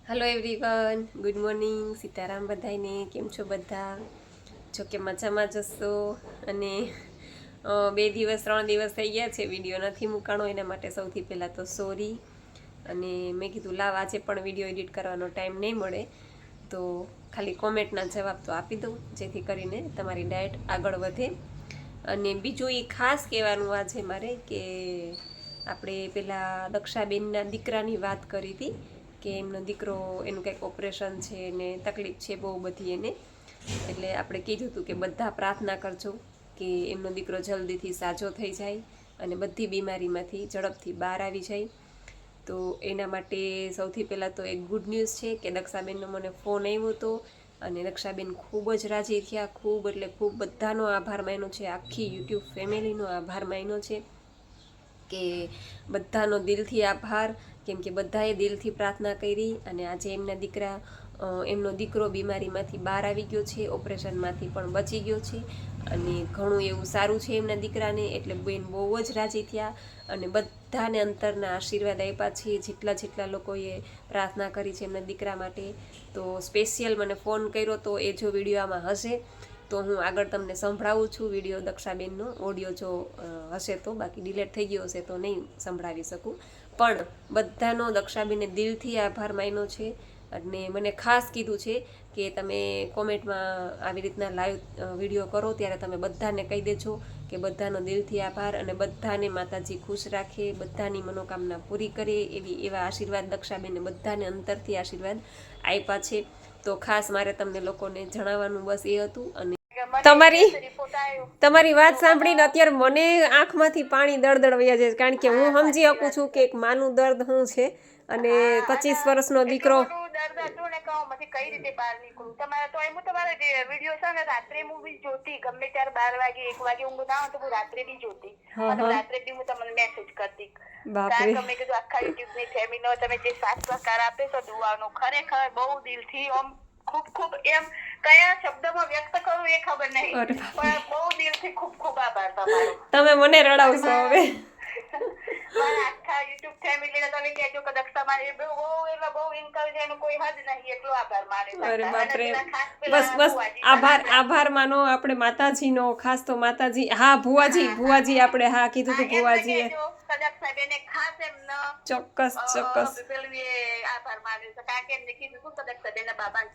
Hello everyone, good morning. Sitaram બધાને. કેમ છો બધા? જો કે મજામાં જ હશો. અને 2 દિવસ 3 દિવસ થઈ ગયા છે વિડીયો નથી મૂકાણો, એના માટે સૌથી પહેલાં તો સોરી. અને મેં કીધું લાવ આજે પણ વિડીયો એડિટ કરવાનો ટાઈમ નહીં મળે તો ખાલી કોમેન્ટના જવાબ તો આપી દઉં, જેથી કરીને તમારી ડાયટ આગળ વધે. અને બીજું એ ખાસ કહેવાનું આજે મારે કે આપણે પેલા દક્ષાબેનના દીકરાની વાત કરી હતી કે એમનો દીકરો, એનું કંઈક ઓપરેશન છે ને તકલીફ છે બહુ બધી એને. એટલે આપણે કીધું હતું કે બધા પ્રાર્થના કરજો કે એમનો દીકરો જલ્દીથી સાજો થઈ જાય અને બધી બીમારીમાંથી ઝડપથી બહાર આવી જાય. તો એના માટે સૌથી પહેલાં તો એક ગુડ ન્યૂઝ છે કે દક્ષાબેનનો મને ફોન આવ્યો હતો અને દક્ષાબેન ખૂબ જ રાજી થયા. ખૂબ એટલે ખૂબ બધાનો આભાર માન્યો છે, આખી યુટ્યુબ ફેમિલીનો આભાર માન્યો છે કે બધાનો દિલથી આભાર, કેમ કે બધાએ દિલથી પ્રાર્થના કરી અને આજે એમનો દીકરો બીમારીમાંથી બહાર આવી ગયો છે, ઓપરેશનમાંથી પણ બચી ગયો છે અને ઘણું એવું સારું છે એમના દીકરાને. એટલે બેન બહુ જ રાજી થયા અને બધાને અંતરના આશીર્વાદ આપ્યા છે, જેટલા લોકોએ પ્રાર્થના કરી છે એમના દીકરા માટે. તો સ્પેશિયલ મને ફોન કર્યો તો એ જો વિડીયો આમાં હશે તો હું આગળ તમને સંભળાવું છું વિડીયો, દક્ષાબેનનો ઓડિયો જો હશે તો. બાકી ડિલેટ થઈ ગયો હશે તો નહીં સંભળાવી શકું. પણ બધાનો દક્ષાબેને દિલથી આભાર માન્યો છે અને મને ખાસ કીધું છે કે તમે કોમેન્ટમાં આવી રીતના લાઈવ વિડીયો કરો ત્યારે તમે બધાને કહી દેજો કે બધાનો દિલથી આભાર અને બધાને માતાજી ખુશ રાખે, બધાની મનોકામના પૂરી કરે, એવા આશીર્વાદ દક્ષાબેને બધાને અંતરથી આશીર્વાદ આપ્યા છે. તો ખાસ મારે તમને લોકોને જણાવવાનું બસ એ હતું. અને તમારી વાત સાંભળીને અત્યારે મને આંખમાંથી પાણી દળદળ વયા જાય, કારણ કે હું સમજી શકું છું કે એક માનું દર્દ શું છે. અને 25 વર્ષનો દીકરો દર્દ હતું ને કહો પછી કઈ રીતે બહાર નીકળું. તમારે તો એમ તમારે વિડીયો છે ને રાત્રે હું બી જોતી, ગમે ત્યારે 12 વાગે 1 વાગે ઊંઘ ના આવે તો હું રાત્રે બી જોતી અને રાત્રે બી હું તમને મેસેજ કરતી. કારણ કે મેં કીધું આખા યુટ્યુબ ની ફેમિલીનો તમે જે સાથ સહકાર આપે છો દુઆનો, ખરેખર બહુ દિલથી આમ ખૂબ ખૂબ એમ કયા શબ્દમાં વ્યક્ત કરું એ ખબર નહીં, પણ બહુ દિલથી ખૂબ ખૂબ આભાર તમારો. તમે મને રડાવશો હવે. મારા આખા યુટ્યુબ ફેમિલીને તમે કહેજો કે દક્ષા મારી બહુ ઇન્કરેજ, એનો કોઈ હદ નહીં, એટલો આભાર માને. અરે બાપરે, બસ આભાર માનો આપણે માતાજીનો. ખાસ તો માતાજી, હા ભુવાજી આપણે હા કીધું હતું ભુવાજીએ. ચોક્કસ આભાર માન્યો છે, કારણ કે એમને કીધું શું કદક્ષાબેનના બાબાને.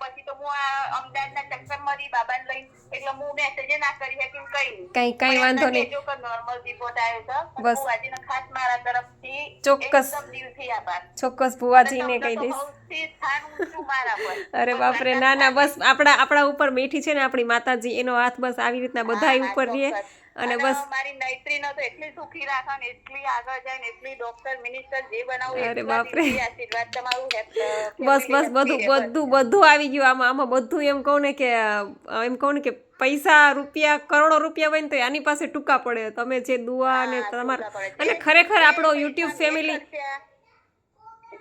પછી તો હું અમદાવાદના ચક્કરમાંથી બાબાને લઈ, એટલે હું મેસેજ ના કરી શકી કઈ વાંધો નહીં. નોર્મલ રિપોર્ટ આવ્યો છે. બસ ભુવાજીને ખાસ મારા તરફથી ચોક્કસ દિલથી આભાર. ચોક્કસ ભુવાજીને કહી દઈશ. અરે બાપરે, ના બસ આપણા ઉપર બેઠી છે ને આપણી માતાજી, એનો હાથ બસ આવી રીતના બધાય ઉપર રહે. અને બસ મારી નૈત્રીનો તો એટલી સુખી રાખો ને, એટલી આગળ જાય ને, એટલી ડોક્ટર મિનિસ્ટર જે બનાવું. અરે બાપરે, આશીર્વાદ તમારું. બસ બધું આવી ગયું આમાં બધું. એમ કહું ને કે પૈસા રૂપિયા કરોડો રૂપિયા હોય ને તો આની પાસે ટૂંકા પડે. તમે જે દુઆ અને તમારા, અને ખરેખર આપણો યુટ્યુબ ફેમિલી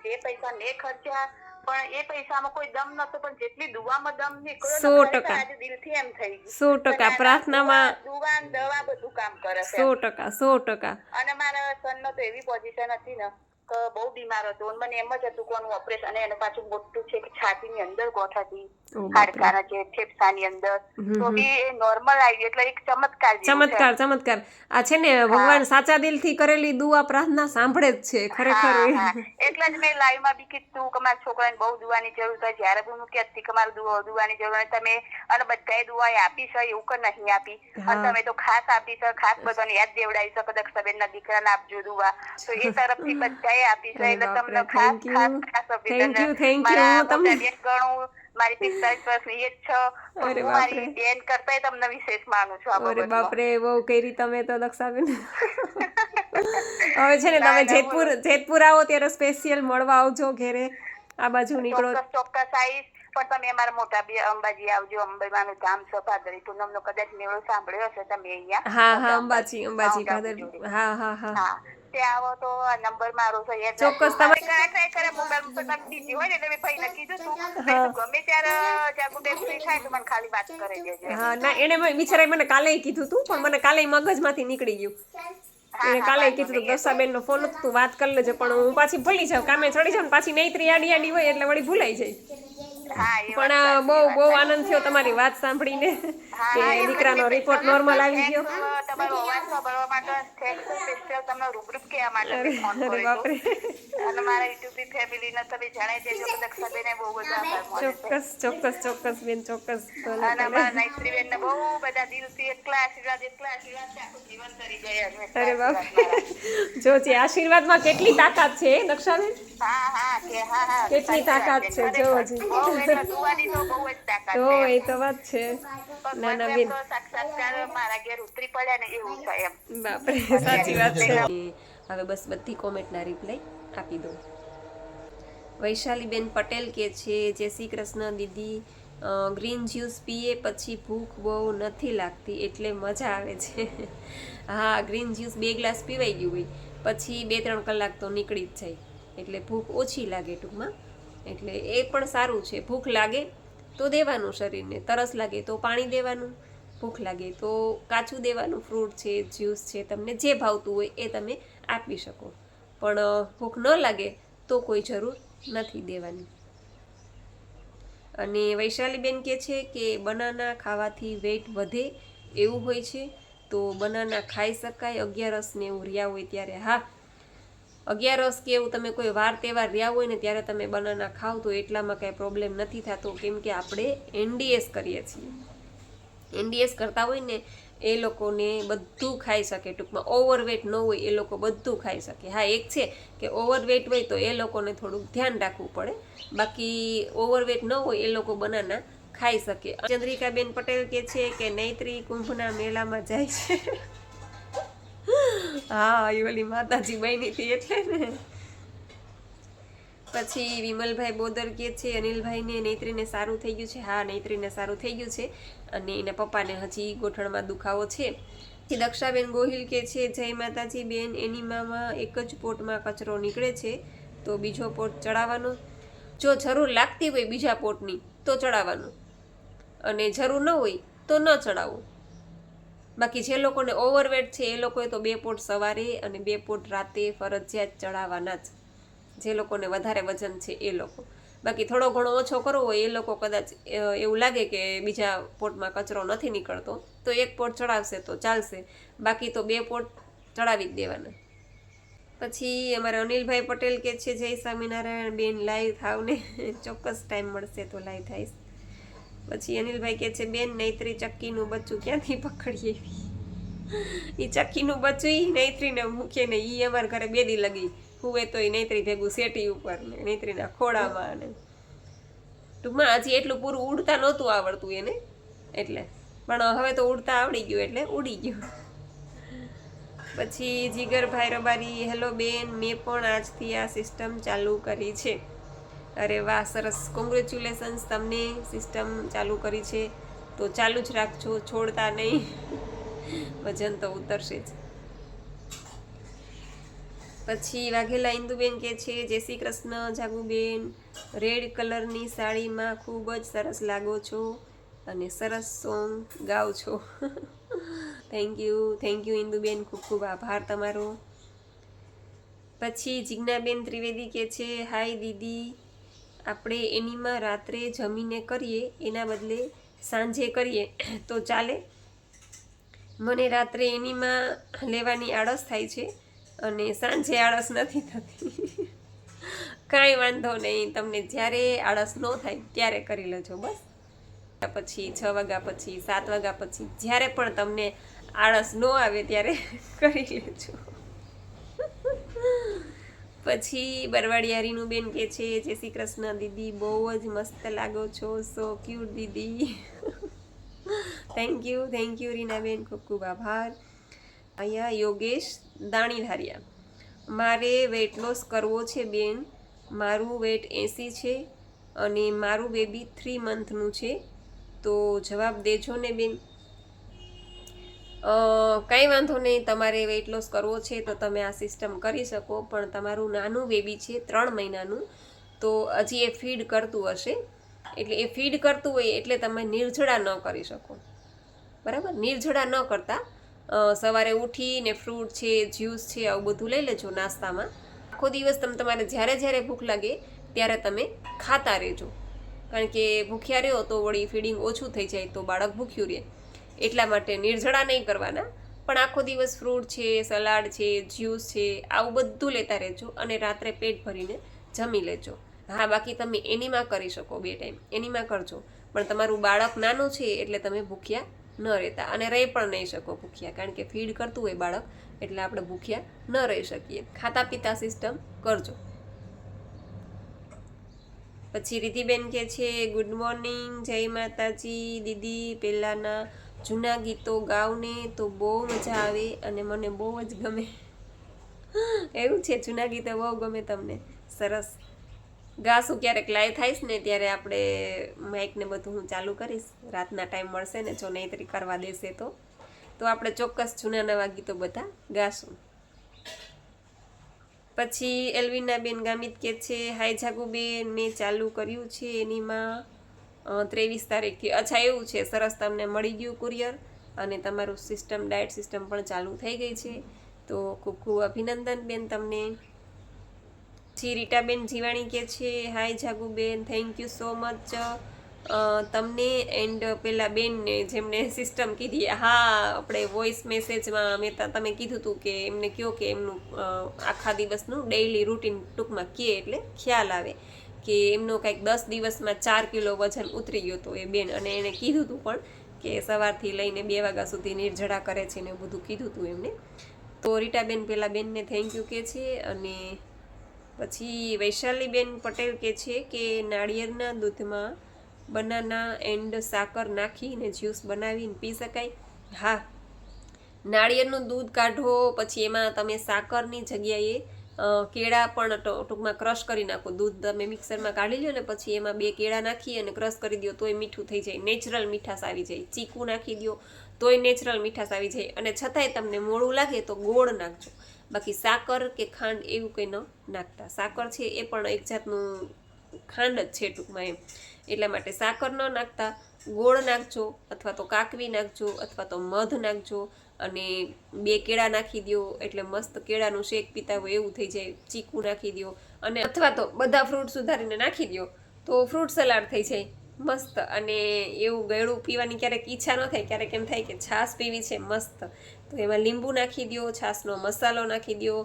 જે પૈસા મેં ખર્ચ્યા પણ એ પૈસામાં કોઈ દમ નતો, પણ જેટલી દુવામાં દમ નીકળ્યો 100% દિલથી એમ થઈ ગયું. 100% પ્રાર્થનામાં દુઆ દવા બધું કામ કરે છે. 100%. અને મારા સનનો તો એવી પોઝિશન હતી ને કે બહુ બીમાર હતો, મને એમ જ હતું કોનું ઓપરેશન, અને એને પાછું મોટું છે છાતીની અંદર ગોઠ હતી, હાડકાના છે ફેફસાની અંદર, તો બી એ નોર્મલ આવી, એટલે એક ચમત્કાર. આ છે ને ભગવાન સાચા દિલથી કરેલી દુઆ પ્રાર્થના સાંભળે જ છે ખરેખર. એટલે જ મેં લાઈવ માં બી કીધું કે મારા છોકરાને બહુ દુઆની જરૂર છે. જયારે બી હું કહેતી કે મારે દુઆની જરૂર હોય, તમે અને બધાએ દુઆ આપી છે એવું કે નહીં આપી, અને તમે તો ખાસ આપી છે, ખાસ બધાને યાદ દેવડાવી છે કે દક્ષાબેનના દીકરાને આપજો દુઆ, તો એ તરફથી બધાએ આપી છે. એટલે તમને ખાસ અભિનંદન. ગણું મારી 45 વર્ષની એજ છે, હું મારી બેન કરતા તમને વિશેષ માનું છું. અરે બાપરે, બહુ કરી તમે તો દક્ષાબેન. હવે છે ને તમે જેતપુર આવો ત્યારે સ્પેશિયલ મળવા આવજો ઘરે. આ બાજુ નીકળો ચોક્કસ આવીશ. પણ તમે અમારા મોટા અંબાજી આવજો. અંબાજીનું ધામ છે, ભાદરવી પૂનમનો કદાચ મેળો સાંભળ્યો હશે તમે અહીંયા. હા અંબાજી ભાદરવી. હા ત્યાં આવો તો આ નંબર મારો છે. ચોક્કસ તમે ટ્રાય કરે મોબાઈલ પર બીજી હોય ને, એટલે મેં ભાઈને કીધું તું ગમે ત્યારે જાગુબેન ફ્રી થાય તો મને ખાલી વાત કરી દેજો. હા ના, એને બિચારાએ મને કાલે કીધું તું, પણ મને કાલે મગજમાંથી નીકળી ગયું. એને કાલે કીધું હતું દર્શાબેનનો ફોન હતો તું વાત કરી લેજે, પણ હું પાછી ભૂલી જાઉં, કામે ચડી જાઉં પાછી નૈત્રી આડી આડી હોય એટલે વળી ભૂલાઈ જાય. પણ બહુ આનંદ થયો તમારી વાત સાંભળીને કે દીકરાનો રિપોર્ટ નોર્મલ આવી ગયો. તમારો અવાજ સાંભળવા માટે થેન્ક્સ સ્પેશિયલ તમને રૂબરૂપ કહેવા માટે ફોન કર્યો હતો. અને મારા યુટ્યુબ ફેમિલીને તમે જણાવી દેજો કે દક્ષાબેને બહુ બધા આભાર. ચોક્કસ બેન ચોક્કસ. અને અમારા નૈત્રીબેનને બહુ બધા દિલથી એટલા આશીર્વાદ આખું જીવન કરી ગયા. અરે બાપ જો છે આશીર્વાદમાં કેટલી તાકાત છે દક્ષાબેન. હા કેટલી તાકાત છે જોવો જી. તો એ તો વાત છે. ના ના બેન સાક્ષાત્કાર મારા ઘેર ઉતરી પડ્યા ને એવું છે એમ. બાપરે સાચી વાત છે. હવે બસ બધી કોમેન્ટના રિપ્લાય આપી દઉં. વૈશાલીબેન પટેલ કે છે જય શ્રી કૃષ્ણ દીદી, ગ્રીન જ્યુસ પીએ પછી ભૂખ બહુ નથી લાગતી એટલે મજા આવે છે. હા ગ્રીન જ્યુસ 2 ગ્લાસ પીવાઈ ગયું હોય પછી 2-3 કલાક તો નીકળી જ જાય એટલે ભૂખ ઓછી લાગે ટૂંકમાં. એટલે એ પણ સારું છે. ભૂખ લાગે તો દેવાનું શરીરને, તરસ લાગે તો પાણી દેવાનું, ભૂખ લાગે તો કાચું દેવાનું, ફ્રૂટ છે, જ્યુસ છે, તમને જે ભાવતું હોય એ તમે આપી શકો. પણ ભૂખ ન લાગે તો કોઈ જરૂર નથી દેવાની. અને વૈશાલીબેન કહે છે કે બનાના ખાવાથી વેઇટ વધે એવું હોય છે તો બનાના ખાઈ શકાય 11 ને એવું રહ્યા હોય ત્યારે? હા 11 કે એવું તમે કોઈ વાર તહેવાર રહ્યા હોય ને ત્યારે તમે બનાના ખાવ તો એટલામાં કાંઈ પ્રોબ્લેમ નથી થતો, કેમ કે આપણે NDS કરીએ છીએ. NDS કરતા હોય ને એ લોકોને બધું ખાઈ શકે, ટૂંકમાં ઓવરવેટ ન હોય એ લોકો બધું ખાઈ શકે. હા એક છે કે ઓવરવેટ હોય તો એ લોકોને થોડુંક ધ્યાન રાખવું પડે, બાકી ઓવરવેટ ન હોય એ લોકો બનાના ખાઈ શકે. ચંદ્રિકાબેન પટેલ કે છે કે નૈત્રી કુંભના મેળામાં જાય છે. હા એ ઓલી માતાજી બની હતી એટલે ને. પછી વિમલભાઈ બોદર કે છે અનિલભાઈને નૈત્રીને સારું થઈ ગયું છે. હા નૈત્રીને સારું થઈ ગયું છે અને એના પપ્પાને હજી ગોઠણમાં દુખાવો છે. દક્ષાબેન ગોહિલ કે છે જય માતાજી બેન, એનીમામાં એક જ પોટમાં કચરો નીકળે છે તો બીજો પોટ ચડાવવાનો? જો જરૂર લાગતી હોય બીજા પોટની તો ચડાવવાનું, અને જરૂર ન હોય તો ન ચડાવવું. બાકી જે લોકોને ઓવરવેટ છે એ લોકોએ તો 2 પોટ સવારે અને 2 પોટ રાતે ફરજિયાત ચડાવવાના જ, જે લોકોને વધારે વજન છે એ લોકો. બાકી થોડો ઘણો ઓછો કરવો હોય એ લોકો કદાચ એવું લાગે કે બીજા પોટમાં કચરો નથી નીકળતો તો 1 પોટ ચડાવશે તો ચાલશે, બાકી તો 2 પોટ ચડાવી જ દેવાના. પછી અમારા અનિલભાઈ પટેલ કે છે જય સ્વામિનારાયણ બેન લાઈવ થાવ ને. ચોક્કસ ટાઈમ મળશે તો લાઈવ થઈશ. પછી અનિલભાઈ કે છે બેન નૈત્રી ચક્કીનું બચ્ચું ક્યાંથી પકડીએ? એ ચક્કીનું બચ્ચું એ નૈત્રીને મૂકીએ ને એ અમારા ઘરે 2 દી લગી હુવે તો એ નૈત્રી ભેગું સેટી ઉપર ને નૈત્રીના ખોડામાં ને. ટૂંકમાં હજી એટલું પૂરું ઉડતા નહોતું આવડતું એને એટલે, પણ હવે તો ઉડતા આવડી ગયું એટલે ઉડી ગયું. પછી જીગરભાઈ રબારી હેલો બેન, મેં પણ આજથી આ સિસ્ટમ ચાલુ કરી છે. અરે વાહ સરસ, કોંગ્રેચ્યુલેશન્સ તમને સિસ્ટમ ચાલુ કરી છે તો ચાલુ જ રાખજો, છોડતા નહીં, વજન તો ઉતરશે જ. પછી વાઘેલા ઇન્દુબેન કે છે જય શ્રી કૃષ્ણ જાગુબેન, રેડ કલરની સાડીમાં ખૂબ જ સરસ લાગો છો અને સરસ સોંગ ગાઓ છો. થેન્ક યુ ઇન્દુબેન, ખૂબ ખૂબ આભાર તમારો. પછી જિજ્ઞાબેન ત્રિવેદી કે છે હાય દીદી, આપણે એનીમાં રાત્રે જમીને કરીએ એના બદલે સાંજે કરીએ તો ચાલે? મને રાત્રે એનીમાં લેવાની આળસ થાય છે અને સાંજે આળસ નથી થતી. કાંઈ વાંધો નહીં, તમને જ્યારે આળસ ન થાય ત્યારે કરી લેજો બસ. પછી 6 વાગ્યા પછી 7 વાગ્યા પછી જ્યારે પણ તમને આળસ ન આવે ત્યારે કરી લેજો. પછી બરવાડિયા રીનુબેન કે છે જય શ્રી કૃષ્ણ દીદી, બહુ જ મસ્ત લાગો છો, સો cute Didi. Thank you Reenaben, ખૂબ ખૂબ આભાર. અહીંયા યોગેશ દાણીધારિયા, મારે વેટ લોસ કરવો છે બેન, મારું વેટ 80 છે અને મારું બેબી 3 મંથનું છે તો જવાબ દેજો ને બેન. કંઈ વાંધો નહીં, તમારે વેઇટ લોસ કરવો છે તો તમે આ સિસ્ટમ કરી શકો, પણ તમારું નાનું બેબી છે 3 મહિનાનું તો હજી એ ફીડ કરતું હશે, એટલે એ ફીડ કરતું હોય એટલે તમે નિર્જળા ન કરી શકો, બરાબર? નિર્જળા ન કરતા સવારે ઉઠીને ફ્રૂટ છે, જ્યુસ છે, આવું બધું લઈ લેજો નાસ્તામાં. આખો દિવસ તમારે જ્યારે જ્યારે ભૂખ લાગે ત્યારે તમે ખાતા રહેજો, કારણ કે ભૂખ્યા રહ્યો તો વળી ફીડિંગ ઓછું થઈ જાય તો બાળક ભૂખ્યું રહે. એટલા માટે નિર્જળા નહીં કરવાના, પણ આખો દિવસ ફ્રૂટ છે, સલાડ છે, જ્યુસ છે, આવું બધું લેતા રહેજો અને રાત્રે પેટ ભરીને જમી લેજો. હા, બાકી તમે એનીમાં કરી શકો, 2 ટાઈમ એનીમાં કરજો, પણ તમારું બાળક નાનું છે એટલે તમે ભૂખ્યા ન રહેતા, અને રહી પણ નહીં શકો ભૂખ્યા, કારણ કે ફીડ કરતું હોય બાળક એટલે આપણે ભૂખ્યા ન રહી શકીએ. ખાતા પીતા સિસ્ટમ કરજો. પછી રિધિબેન કહે છે ગુડ મોર્નિંગ, જય માતાજી દીદી, પહેલાંના જૂના ગીતો ગાવને તો બહુ મજા આવે અને મને બહુ જ ગમે. એવું છે, જૂના ગીતો બહુ ગમે તમને? સરસ. ગાશું ક્યારેક લાઈવ થાઈશ ને ત્યારે આપણે માઇક ને બધું હું ચાલુ કરીશ, રાતના ટાઈમ મળશે ને, જો નહીંતરી કરવા દેશે તો આપણે ચોક્કસ જૂના નવા ગીતો બધા ગાશું. પછી એલ્વિનાબેન ગામિત કે છે હાય જાગુબેન, મેં ચાલુ કર્યું છે એનીમાં 23 તારીખથી. અચ્છા, એવું છે, સરસ. તમને મળી ગયું કુરિયર અને તમારું સિસ્ટમ, ડાયટ સિસ્ટમ પણ ચાલુ થઈ ગઈ છે, તો ખૂબ ખૂબ અભિનંદન બેન તમને. પછી રીટાબેન જીવાણી કે છે હાય જાગુબેન, થેન્ક યુ સો મચ તમને એન્ડ પેલા બેનને જેમને સિસ્ટમ કીધી. હા, આપણે વોઇસ મેસેજમાં તમે કીધું હતું કે એમને કહો કે એમનું આખા દિવસનું ડેઇલી રૂટીન ટૂંકમાં કહે એટલે ખ્યાલ આવે, કે એમનો કંઈક 10 દિવસમાં 4 કિલો વજન ઉતરી ગયો હતો એ બેન, અને એને કીધું હતું પણ કે સવારથી લઈને 2 વાગ્યા સુધી નિર્જળા કરે છે ને બધું કીધું હતું એમને. તો રીટાબેન પેલા બેનને થેન્ક યુ કે છે. અને પછી વૈશાલીબેન પટેલ કે છે કે નાળિયેરના દૂધમાં બનાના એન્ડ સાકર નાખીને જ્યુસ બનાવીને પી શકાય. હા, નાળિયેરનું દૂધ કાઢો, પછી એમાં તમે સાકરની જગ્યાએ કેળા પણ ટૂંકમાં ક્રશ કરી નાખો. દૂધ તમે મિક્સરમાં કાઢી લો ને પછી એમાં 2 કેળા નાખી અને ક્રશ કરી દો તોય મીઠું થઈ જાય, નેચરલ મીઠાશ આવી જાય. ચીકુ નાખી દો તોય નેચરલ મીઠાશ આવી જાય. અને છતાંય તમને મોડું લાગે તો ગોળ નાખજો, બાકી સાકર કે ખાંડ એવું કંઈ ન નાખતા. સાકર છે એ પણ એક જાતનું ખાંડ જ છે ટૂંકમાં એમ, એટલા માટે સાકર ન નાખતા ગોળ નાખજો, અથવા તો કાકવી નાખજો, અથવા તો મધ નાખજો, અને 2 કેળા નાખી દો એટલે મસ્ત કેળાનું શેક પીતા હોય એવું થઈ જાય. ચીકુ નાખી દો, અને અથવા તો બધા ફ્રૂટ સુધારીને નાખી દો તો ફ્રૂટ સલાડ થઈ જાય મસ્ત. અને એવું ગળ્યું પીવાની ક્યારેક ઈચ્છા ન થાય, ક્યારેક એમ થાય કે છાશ પીવી છે મસ્ત, તો એમાં લીંબુ નાખી દો, છાશનો મસાલો નાખી દો,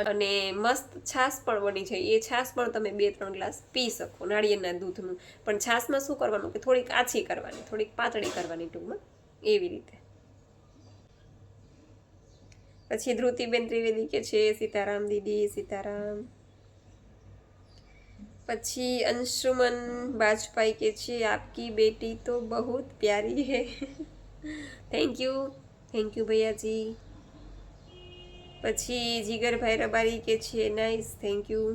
અને મસ્ત છાશ પણ બની જાય. એ છાશ પણ તમે 2-3 ગ્લાસ પી શકો નાળિયેરના દૂધનું. પણ છાશમાં શું કરવાનું કે થોડીક આછી કરવાની, થોડીક પાતળી કરવાની ટૂંકમાં, એવી રીતે. પછી ધ્રુતિબેન ત્રિવેદી કે છે સીતારામ દીદી, સીતારામ. પછી અંશુમન બાજપાઈ કે છે આપકી બેટી તો બહુત પ્યારી હૈ. થેન્ક યુ ભૈયાજી. પછી જીગરભાઈ રબારી કે છે નાઇસ, થેન્ક યુ.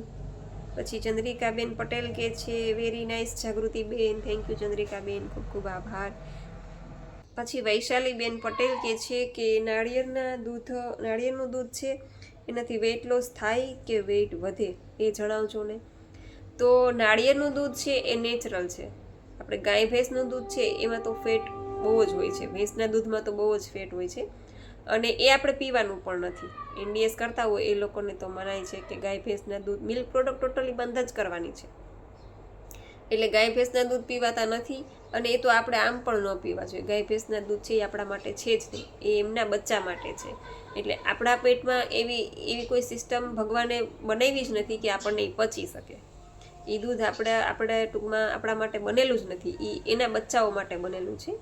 પછી ચંદ્રિકાબેન પટેલ કે છે very nice Jagrutiben, thank you Chandrikaben, ખૂબ ખૂબ આભાર. પછી વૈશાલીબેન પટેલ કે છે કે નાળિયેરનું દૂધ છે એનાથી વેઇટ લોસ થાય કે વેઇટ વધે એ જણાવજો ને. તો નાળિયેરનું દૂધ છે એ નેચરલ છે. આપણે ગાય ભેંસનું દૂધ છે એમાં તો ફેટ બહુ જ હોય છે, ભેંસના દૂધમાં તો બહુ જ ફેટ હોય છે, અને એ આપણે પીવાનું પણ નથી. NDS કરતા હોય એ લોકોને તો મનાય છે કે ગાય ભેંસના દૂધ, મિલ્ક પ્રોડક્ટ ટોટલી બંધ જ કરવાની છે. એટલે ગાય ભેંસના દૂધ પીવાતા નથી, અને એ તો આપણે આમ પણ ન પીવા જોઈએ. ગાય ભેંસના દૂધ છે એ આપણા માટે છે જ નહીં, એ એમના બચ્ચા માટે છે. એટલે આપણા પેટમાં એવી કોઈ સિસ્ટમ ભગવાને બનાવી જ નથી કે આપણને એ પચી શકે. એ દૂધ આપણે ટૂંકમાં આપણા માટે બનેલું જ નથી, એ એના બચ્ચાઓ માટે બનેલું છે.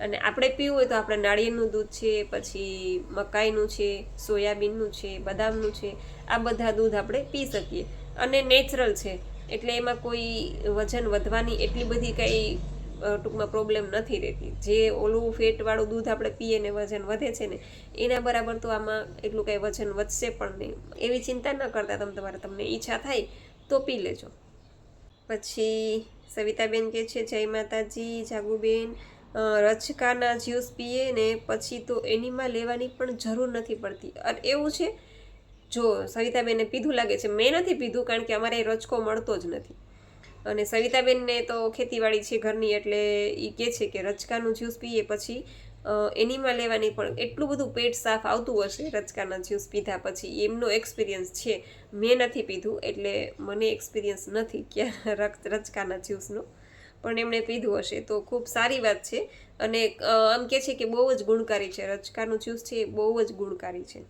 અને આપણે પીવું હોય તો આપણે નાળિયેરનું દૂધ છે, પછી મકાઈનું છે, સોયાબીનનું છે, બદામનું છે, આ બધા દૂધ આપણે પી શકીએ, અને નેચરલ છે. એટલે એમાં કોઈ વજન વધવાની એટલી બધી કંઈ ટૂંકમાં પ્રોબ્લેમ નથી રહેતી. જે ઓલું ફેટવાળું દૂધ આપણે પીએ ને વજન વધે છે ને એના બરાબર તો આમાં એટલું કંઈ વજન વધશે પણ નહીં. એવી ચિંતા ન કરતા, તમને ઈચ્છા થાય તો પી લેજો. પછી સવિતાબેન કે છે જય માતાજી જાગુબેન, રચકાના જ્યુસ પીએ ને પછી તો એનીમાં લેવાની પણ જરૂર નથી પડતી. અને એવું છે, જો સવિતાબેનને પીધું લાગે છે, મેં નથી પીધું કારણ કે અમારે રચકો મળતો જ નથી. અને સવિતાબેનને તો ખેતીવાડી છે ઘરની, એટલે એ કહે છે કે રચકાનું જ્યુસ પીએ પછી એનીમાં લેવાની, પણ એટલું બધું પેટ સાફ આવતું હશે રચકાના જ્યુસ પીધા પછી, એમનો એક્સપિરિયન્સ છે. મેં નથી પીધું એટલે મને એક્સપિરિયન્સ નથી ક્યાં રચકાના જ્યુસનો, પણ એમણે પીધું હશે તો ખૂબ સારી વાત છે. અને આમ કહે છે કે બહુ જ ગુણકારી છે, રચકાનું જ્યુસ છે એ બહુ જ ગુણકારી છે.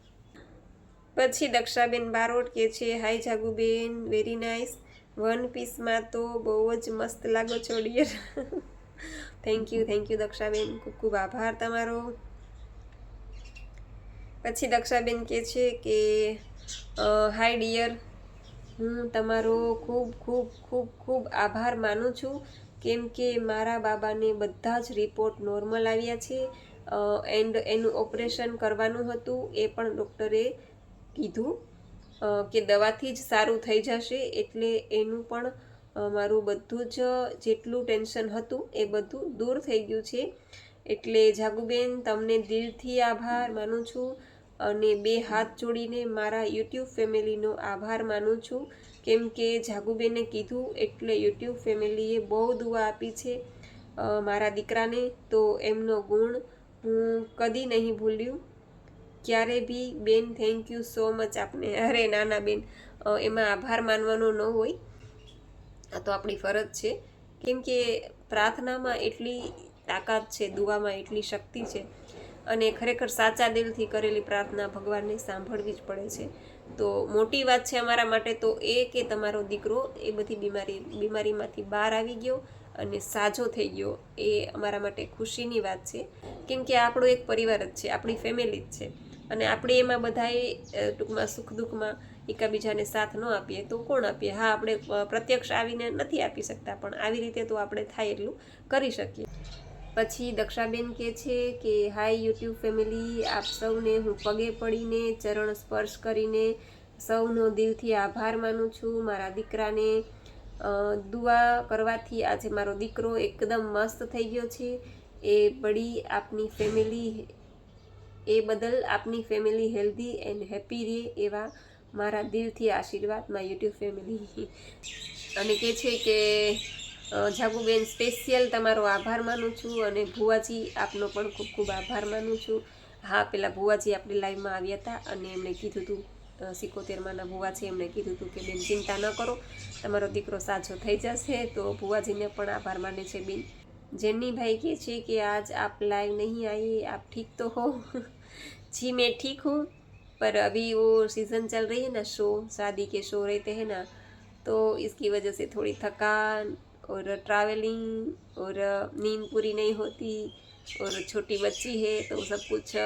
પછી દક્ષાબેન બારોટ કે છે, હાય જાગુબેન, વેરી નાઇસ, વન પીસમાં તો બહુ જ મસ્ત લાગો છો ડિયર. થેન્ક યુ દક્ષાબેન, ખૂબ ખૂબ આભાર તમારો. પછી દક્ષાબેન કહે છે કે હાય ડિયર, હું તમારો ખૂબ ખૂબ ખૂબ ખૂબ આભાર માનું છું, કેમ કે મારા બાબાને બધા જ રિપોર્ટ નોર્મલ આવ્યા છે એન્ડ એનું ઓપરેશન કરવાનું હતું, એ પણ ડૉક્ટરે કીધું કે દવાથી જ સારું થઈ જશે, એટલે એનું પણ મારું બધું જ જેટલું ટેન્શન હતું એ બધું દૂર થઈ ગયું છે. એટલે જાગુબેન તમને દિલથી આભાર માનું છું અને બે હાથ જોડીને મારા યુટ્યુબ ફેમિલીનો આભાર માનું છું, કેમ કે જાગુબેને કીધું એટલે યુટ્યુબ ફેમિલીએ બહુ દુઆ આપી છે મારા દીકરાને, તો એમનો ગુણ હું કદી નહીં ભૂલ્યું ક્યારે બી. બેન થેન્ક યુ સો મચ આપને. અરે નાના બેન, એમાં આભાર માનવાનો ન હોય, આ તો આપણી ફરજ છે, કેમ કે પ્રાર્થનામાં એટલી તાકાત છે, દુઆમાં એટલી શક્તિ છે, અને ખરેખર સાચા દિલથી કરેલી પ્રાર્થના ભગવાનને સાંભળવી જ પડે છે. તો મોટી વાત છે અમારા માટે તો એ કે તમારો દીકરો એ બધી બીમારીમાંથી બહાર આવી ગયો અને સાજો થઈ ગયો, એ અમારા માટે ખુશીની વાત છે, કેમ કે આપણો એક પરિવાર જ છે, આપણી ફેમિલી જ છે, અને આપણે એમાં બધાએ ટૂંકમાં સુખ દુઃખમાં એકાબીજાને સાથ ન આપીએ તો કોણ આપીએ. હા, આપણે પ્રત્યક્ષ આવીને નથી આપી શકતા, પણ આવી રીતે તો આપણે થાય એટલું કરી શકીએ. પછી દક્ષાબેન કહે છે કે હાય યુટ્યુબ ફેમિલી, આપ સૌને હું પગે પડીને ચરણ સ્પર્શ કરીને સૌનો દિલથી આભાર માનું છું. મારા દીકરાને દુઆ કરવાથી આજે મારો દીકરો એકદમ મસ્ત થઈ ગયો છે, એ બદલ આપની ફેમિલી હેલ્ધી એન્ડ હેપી રહે એવા મારા દિલથી આશીર્વાદ મારા યુટ્યુબ ફેમિલી. અને કહે છે કે જાગુબેન સ્પેશિયલ તમારો આભાર માનું છું, અને ભુવાજી આપનો પણ ખૂબ ખૂબ આભાર માનું છું. હા, પેલા ભુવાજી આપણી લાઈવમાં આવ્યા હતા અને એમણે કીધું હતું, 77માના ભુવા છે, એમણે કીધું હતું કે બેન ચિંતા ન કરો, તમારો દીકરો સાજો થઈ જશે. તો ભુવાજીને પણ આભાર માને છે બેન. जेन्नी भाई कहे छे कि आज आप लाइव नहीं आए, आप ठीक तो हो? जी मैं ठीक हूँ, पर अभी वो सीज़न चल रही है ना, शादी के शो रहते हैं ना, तो इसकी वजह से थोड़ी थकान और ट्रैवलिंग और नींद पूरी नहीं होती, और छोटी बच्ची है तो सब कुछ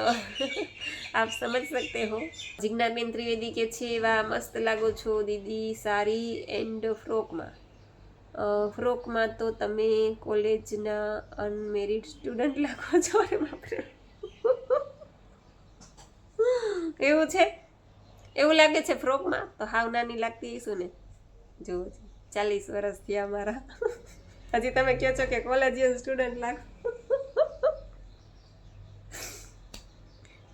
आप समझ सकते हो. जिज्ञाबेन त्रिवेदी के छे वाह मस्त लागो छो दीदी, सारी एंड ફ્રોકમાં તો તમે કોલેજના અનમેરિડ સ્ટુડન્ટ લાગો છો. અરે બાપરે, એવું છે? એવું લાગે છે ફ્રોકમાં? તો હાવ નાની લાગતી હશું ને. જો 40 વર્ષ થયા મારા, હજી તમે કહો છો કે કોલેજિયન સ્ટુડન્ટ લાગો.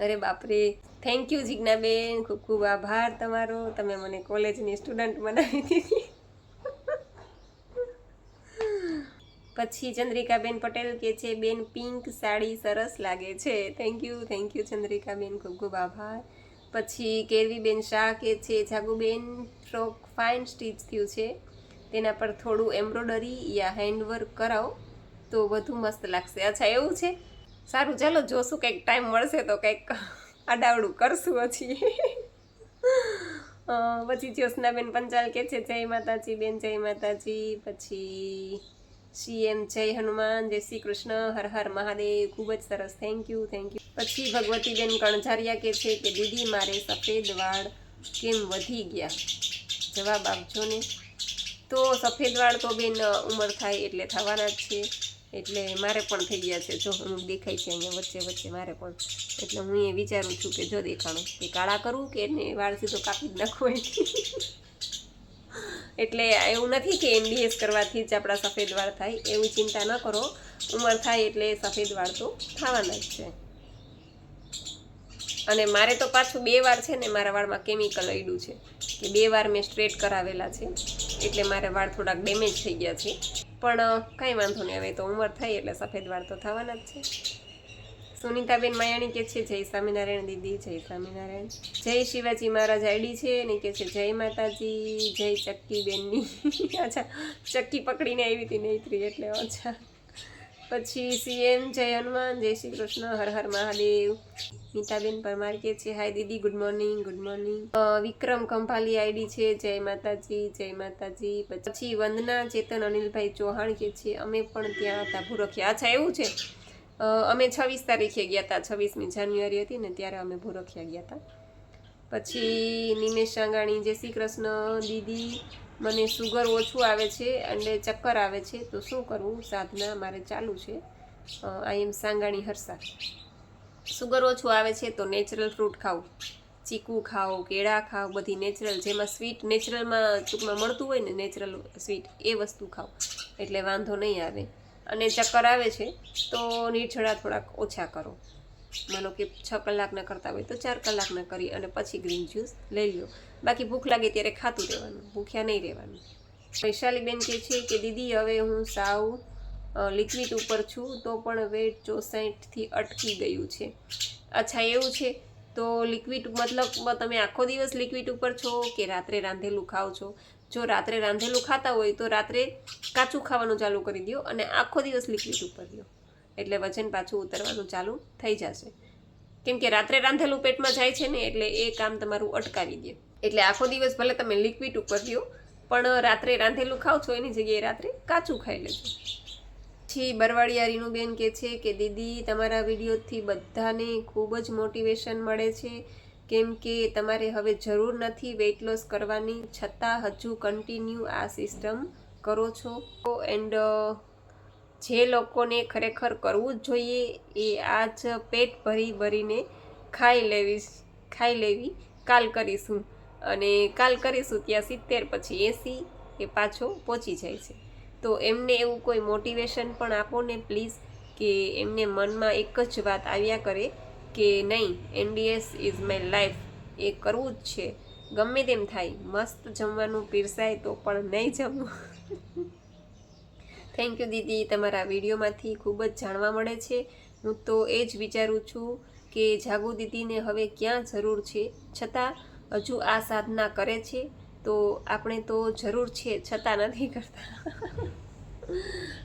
અરે બાપરે, થેન્ક યુ જિજ્ઞાબેન, ખૂબ ખૂબ આભાર તમારો, તમે મને કોલેજની સ્ટુડન્ટ બનાવી દીધી. પછી ચંદ્રિકાબેન પટેલ કે છે બેન પિંક સાડી સરસ લાગે છે. થેન્ક યુ ચંદ્રિકાબેન, ખૂબ ખૂબ આભાર. પછી કેરવીબેન શાહ કે છે જાગુબેન ફ્રોક ફાઇન સ્ટીચ થયું છે, તેના પર થોડું એમ્બ્રોડરી યા હેન્ડવર્ક કરાવો તો વધુ મસ્ત લાગશે. અચ્છા એવું છે, સારું ચાલો જોશું, કંઈક ટાઈમ મળશે તો કંઈક આડાવડું કરશું હજી. પછી જ્યોત્સનાબેન પંચાલ કે છે જય માતાજી બેન, જય માતાજી. પછી CM જય હનુમાન, જય શ્રી કૃષ્ણ, હર હર મહાદેવ. ખૂબ જ સરસ, થેન્ક યુ. પછી ભગવતીબેન કણઝારિયા કે છે કે દીદી મારે સફેદ વાળ કેમ વધી ગયા, જવાબ આપજો ને. તો સફેદ વાળ તો બેન ઉંમર થાય એટલે થવાના જ છે, એટલે મારે પણ થઈ ગયા છે. જો હું દેખાય છે અહીંયા વચ્ચે વચ્ચે મારે પણ, એટલે હું એ વિચારું છું કે જો દેખાણું કે કાળા કરું કે એને વાળ સીધો કાપી જ નાખવું. એટલે એવું નથી કે MBS કરવાથી જ આપણા સફેદ વાળ થાય, એવું ચિંતા ન કરો. ઉંમર થાય એટલે સફેદ વાળ તો થવાના જ છે. અને મારે તો પાછું 2 વાર છે ને મારા વાળમાં કેમિકલ અડ્યું છે, કે 2 વાર મેં સ્ટ્રેટ કરાવેલા છે, એટલે મારા વાળ થોડાક ડેમેજ થઈ ગયા છે. પણ કાંઈ વાંધો નહીં, હવે તો ઉંમર થઈ એટલે સફેદ વાળ તો થવાના જ છે. સુનિતાબેન માયાણી કે છે જય સ્વામિનારાયણ દીદી, જય સ્વામિનારાયણ. જય શિવાજી મહારાજ આઈડી છે ને કે છે જય માતાજી, જય ચક્કી બેનની. અચ્છા, ચક્કી પકડીને આવી હતી નૈત્રી એટલે. અચ્છા, પછી સીએમ જય હનુમાન, જય શ્રી કૃષ્ણ, હર હર મહાદેવ. નીતાબેન પરમાર કે છે હાય દીદી, ગુડ મોર્નિંગ, ગુડ મોર્નિંગ. વિક્રમ કંભાલી આઈડી છે જય માતાજી, જય માતાજી. પછી વંદના ચેતન અનિલભાઈ ચૌહાણ કે છે અમે પણ ત્યાં હતા ભૂરખિયા. અચ્છા એવું છે, અમે 26 તારીખે ગયા હતા, 26મી જાન્યુઆરી હતી ને ત્યારે અમે ભૂરખિયા ગયા હતા. પછી નિમેશ સાંગાણી જય શ્રી કૃષ્ણ દીદી, મને સુગર ઓછું આવે છે અને ચક્કર આવે છે તો શું કરવું? સાધના મારે ચાલુ છે. આઈ એમ સાંગાણી હર્ષા. સુગર ઓછું આવે છે તો નેચરલ ફ્રૂટ ખાઓ, ચીકુ ખાઓ, કેળા ખાઓ, બધી નેચરલ, જેમાં સ્વીટ નેચરલમાં ટૂંકમાં મળતું હોય ને નેચરલ સ્વીટ, એ વસ્તુ ખાઓ એટલે વાંધો નહીં આવે. અને ચક્કર આવે છે તો નીરછડા થોડાક ઓછા કરો, માનો કે 6 કલાકના કરતા હોય તો 4 કલાકના કરી અને પછી ગ્રીન જ્યુસ લઈ લો. બાકી ભૂખ લાગે ત્યારે ખાતું રહેવાનું, ભૂખ્યા નહીં રહેવાનું. વૈશાલીબેન કહે છે કે દીદી હવે હું સાવ લિક્વિડ ઉપર છું તો પણ વેટ 64થી અટકી ગયું છે. અચ્છા એવું છે, તો લિક્વિડ મતલબ તમે આખો દિવસ લિક્વિડ ઉપર છો કે રાત્રે રાંધેલું ખાઓ છો? જો રાત્રે રાંધેલું ખાતા હોય તો રાત્રે કાચું ખાવાનું ચાલુ કરી દો અને આખો દિવસ લિક્વિડ ઉપર દો એટલે વજન પાછું ઉતરવાનું ચાલુ થઈ જશે. કેમ કે રાત્રે રાંધેલું પેટમાં જાય છે ને એટલે એ કામ તમારું અટકાવી દે. એટલે આખો દિવસ ભલે તમે લિક્વિડ ઉપર દો પણ રાત્રે રાંધેલું ખાઓ છો એની જગ્યાએ રાત્રે કાચું ખાઈ લેજો. પછી બરવાડિયા રીનુબેન કહે છે કે દીદી તમારા વિડીયોથી બધાને ખૂબ જ મોટિવેશન મળે છે, કેમ કે તમારે હવે જરૂર નથી વેઇટ લોસ કરવાની, છતાં હજુ કન્ટિન્યુ આ સિસ્ટમ કરો છો. એન્ડ જે લોકોને ખરેખર કરવું જ જોઈએ એ આજ પેટ ભરીને ખાઈ લેવી. કાલ કરીશું અને કાલ કરીશું ત્યાં 70 પછી 80 એ પાછો પહોંચી જાય છે. તો એમને એવું કોઈ મોટિવેશન પણ આપો ને પ્લીઝ, કે એમને મનમાં એક જ વાત આવ્યા કરે કે નહીં NDS ઇઝ માય લાઈફ, એ કરવું જ છે, ગમે તેમ થાય. મસ્ત જમવાનું પીરસાય તો પણ નહીં જમવું. થેન્ક યુ દીદી, તમારા વિડીયોમાંથી ખૂબ જ જાણવા મળે છે. હું તો એ જ વિચારું છું કે જાગુ દીદીને હવે ક્યાં જરૂર છે, છતાં હજુ આ સાધના કરે છે. તો આપણે તો જરૂર છે છતાં નથી કરતા.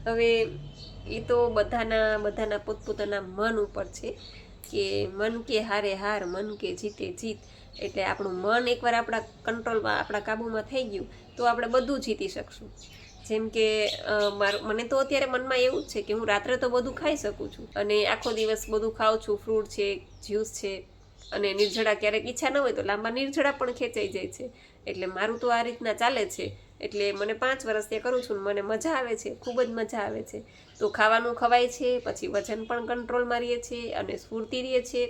હવે એ તો બધાના પોતપોતાના મન ઉપર છે કે મન કે હારે હાર, મન કે જીતે જીત. એટલે આપણું મન એકવાર આપણા કંટ્રોલમાં, આપણા કાબૂમાં થઈ ગયું તો આપણે બધું જીતી શકશું. જેમ કે મને તો અત્યારે મનમાં એવું જ છે કે હું રાત્રે તો બધું ખાઈ શકું છું અને આખો દિવસ બધું ખાઉં છું, ફ્રૂટ છે, જ્યુસ છે, અને નિર્જળા ક્યારેક ઈચ્છા ન હોય તો લાંબા નિર્જળા પણ ખેંચાઈ જાય છે. એટલે મારું તો આ રીતના ચાલે છે. એટલે મને 5 વર્ષથી કરું છું, મને મજા આવે છે, ખૂબ જ મજા આવે છે. તો ખાવાનું ખવાય છે, પછી વજન પણ કંટ્રોલમાં રહે છે અને સ્ફૂર્તિ રહે છે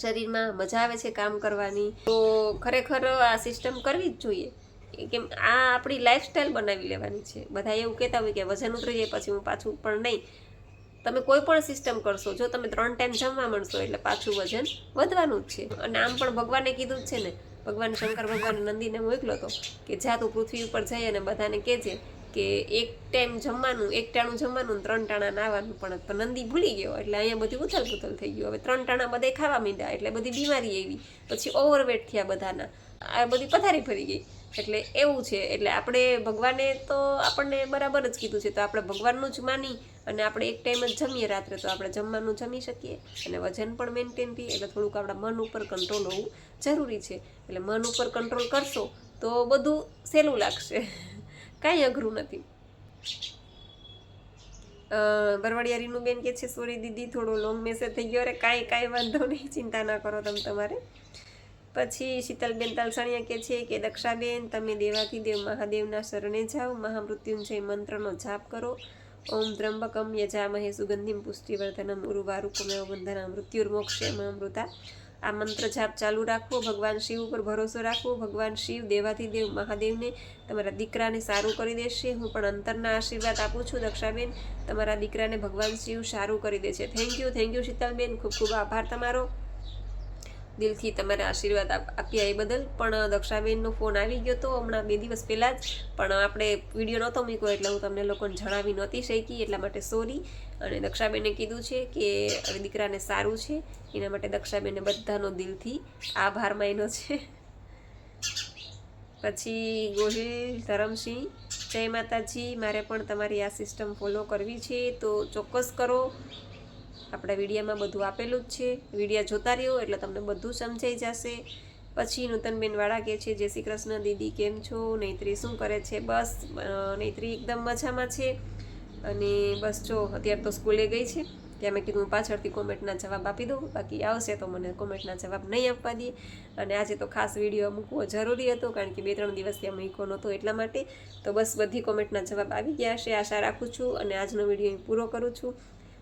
શરીરમાં, મજા આવે છે કામ કરવાની. તો ખરેખર આ સિસ્ટમ કરવી જ જોઈએ, કેમ આ આપણી લાઈફસ્ટાઈલ બનાવી લેવાની છે. બધા એવું કહેતા હોય કે વજન ઉતરી જાય પછી હું પાછું, પણ નહીં. તમે કોઈ પણ સિસ્ટમ કરશો, જો તમે 3 ટાઈમ જમવા મળશો એટલે પાછું વજન વધવાનું જ છે. અને આમ પણ ભગવાને કીધું જ છે ને, ભગવાન શંકર ભગવાન નંદીને મોકલો હતો કે જા તું પૃથ્વી ઉપર જઈ અને બધાને કહેજે કે 1 ટાઈમ જમવાનું, 1 ટાણું જમવાનું, 3 ટાણા નાવાનું. પણ નંદી ભૂલી ગયો એટલે અહીંયા બધું ઉથલ-પુથલ થઈ ગયું. હવે 3 ટાણા બધે ખાવા માંડ્યા એટલે બધી બીમારી આવી, પછી ઓવરવેટ થયા બધાના, આ બધી પથારી ફરી ગઈ. એટલે એવું છે. એટલે આપણે ભગવાને તો આપણને બરાબર જ કીધું છે, તો આપણે ભગવાનનું જ માની અને આપણે 1 ટાઈમ જ જમીએ રાત્રે, તો આપણે જમવાનું જમી શકીએ અને વજન પણ મેન્ટેન રહે. એટલે થોડુંક આપણા મન ઉપર કંટ્રોલ હોવું જરૂરી છે. એટલે મન ઉપર કંટ્રોલ કરશો તો બધું સહેલું લાગશે, કાંઈ અઘરું નથી. બરવાડિયા રીનુબેન કે છે સોરી દીદી થોડો લોંગ મેસેજ થઈ ગયો. અરે કાંઈ વાંધો નહીં, ચિંતા ના કરો તમારે. પછી શીતલબેન તલસાણીયા કે છે કે દક્ષાબેન તમે દેવાધિદેવ મહાદેવના શરણે જાઓ, મહામૃત્યુંજય મંત્રનો જાપ કરો. ઓમ ત્રંબકમ યજામહે સુગંધિમ પુષ્ટિવર્ધનમ ઉર્વારુકમેવ બંધના મૃત્યુર્મોક્ષેમામૃતા. આ મંત્ર જાપ ચાલુ રાખવો, ભગવાન શિવ ઉપર ભરોસો રાખવો. ભગવાન શિવ, દેવાધિદેવ મહાદેવને તમારા દીકરાને સારું કરી દેશે. હું પણ અંતરના આશીર્વાદ આપું છું દક્ષાબેન, તમારા દીકરાને ભગવાન શિવ સારું કરી દેશે. થેન્ક યુ શીતલબેન, ખૂબ ખૂબ આભાર તમારો. દિલથી તમારા આશીર્વાદ આપ્યા એ બદલ. પણ દક્ષાબેનનો ફોન આવી ગયો તો હમણાં 2 દિવસ પહેલાં જ, પણ આપણે વિડીયો નહોતો મૂક્યો એટલે હું તમને લોકોને જણાવી નહોતી શકી, એટલા માટે સોરી. અને દક્ષાબેને કીધું છે કે હવે દીકરાને સારું છે, એના માટે દક્ષાબેને બધાનો દિલથી આભાર માન્યો છે. પછી ગોહિલ ધરમસિંહ, જય માતાજી, મારે પણ તમારી આ સિસ્ટમ ફોલો કરવી છે તો ચોક્કસ કરો. આપણા વિડીયામાં બધું આપેલું જ છે, વિડીયા જોતા રહ્યો એટલે તમને બધું સમજાઈ જશે. પછી નૂતનબેન વાળા કહે છે જય શ્રી કૃષ્ણ દીદી, કેમ છો? નૈત્રી શું કરે છે? બસ નૈત્રી એકદમ મજામાં છે. અને બસ જો અત્યારે તો સ્કૂલે ગઈ છે, ત્યાં મેં કીધું પાછળથી કોમેન્ટના જવાબ આપી દઉં, બાકી આવશે તો મને કોમેન્ટના જવાબ નહીં આપવા દે. અને આજે તો ખાસ વિડીયો મૂકવો જરૂરી હતો કારણ કે 2-3 દિવસ ત્યાં મૂક્યો નહોતો એટલા માટે. તો બસ બધી કોમેન્ટના જવાબ આવી ગયા હશે આશા રાખું છું. અને આજનો વિડીયો પૂરો કરું છું.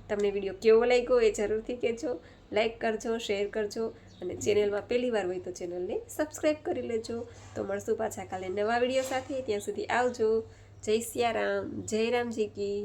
તમને વિડીયો કેવો લાગ્યો એ જરૂરથી કહેજો, લાઈક કરજો, શેર કરજો, અને ચેનલમાં પહેલી વાર હોય તો ચેનલને સબસ્ક્રાઈબ કરી લેજો. તો મળશું પાછા કાલે નવા વિડીયો સાથે, ત્યાં સુધી આવજો. જય સિયારામ, જય રામજી કી.